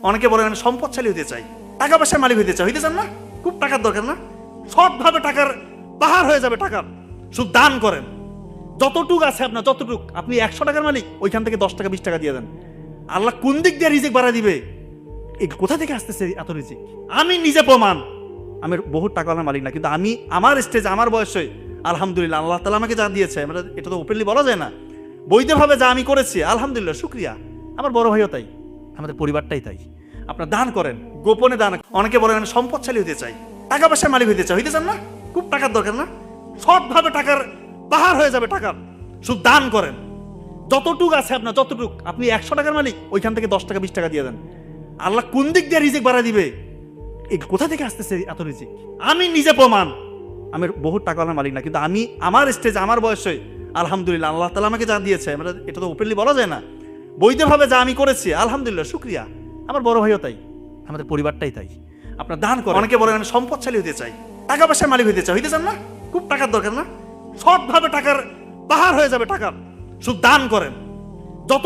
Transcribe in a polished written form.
অনেকে বলেন আমি সম্পদশালী হতে চাই, টাকা পয়সার মালিক হতে চাই, হইতে চান না? খুব টাকার দরকার না? সৎভাবে টাকার পাহাড় হয়ে যাবে টাকা। শুধু দান করেন, যতটুক আছে আপনার, যতটুক আপনি 100 টাকার মালিক, ওইখান থেকে 10 টাকা 20 টাকা দিয়ে দেন। আল্লাহ কোন দিক দিয়ে রিজিক বাড়া দিবে? এই কোথা থেকে আসতেছে এত রিজিক? আমি নিজে প্রমাণ। আমি বহু টাকাওয়ালার মালিক না, কিন্তু আমি আমার স্টেজে আমার বয়সে আলহামদুলিল্লাহ আল্লাহ তাআলা আমাকে যা দিয়েছে, এটা তো ওপেনলি বলা যায় না, বৈধভাবে যা আমি করেছি আলহামদুলিল্লাহ শুকরিয়া। আমার বড় ভাইও তাই, আমাদের পরিবারটাই তাই। আপনার দান করেন, গোপনে দান। অনেকে বলেন আমি সম্পদশালী হতে চাই, টাকা পয়সার মালিক হতে চাই, হইতে চান না? খুব টাকার দরকার না? সৎভাবে টাকার পাহাড় হয়ে যাবে টাকা। শুধু দান করেন, যতটুক আছে আপনার, যতটুক আপনি 100 টাকার মালিক, ওইখান থেকে 10 টাকা 20 টাকা দিয়ে দেন। আল্লাহ কোন দিক দিয়ে রিজিক বাড়া দিবে? এই কোথা থেকে আসতেছে এত রিজিক? আমি নিজে প্রমাণ। আমি বহু টাকাওয়ালার মালিক না, কিন্তু আমি আমার স্টেজে আমার বয়সে আলহামদুলিল্লাহ আল্লাহ তাআলা আমাকে যা দিয়েছে, এটা তো ওপেনলি বলা যায় না, বৈধভাবে যা আমি করেছি আলহামদুলিল্লাহ শুকরিয়া। আমার বড় ভাইও তাই, আমাদের পরিবারটাই তাই। আপনার দান করেন। অনেকে বলেন আমি সম্পদশালী হতে চাই, টাকা পয়সার মালিক হতে চাই, হইতে চান না? খুব টাকার দরকার না? সৎভাবে টাকার পাহাড় হয়ে যাবে টাকা। শুধু দান করেন, যত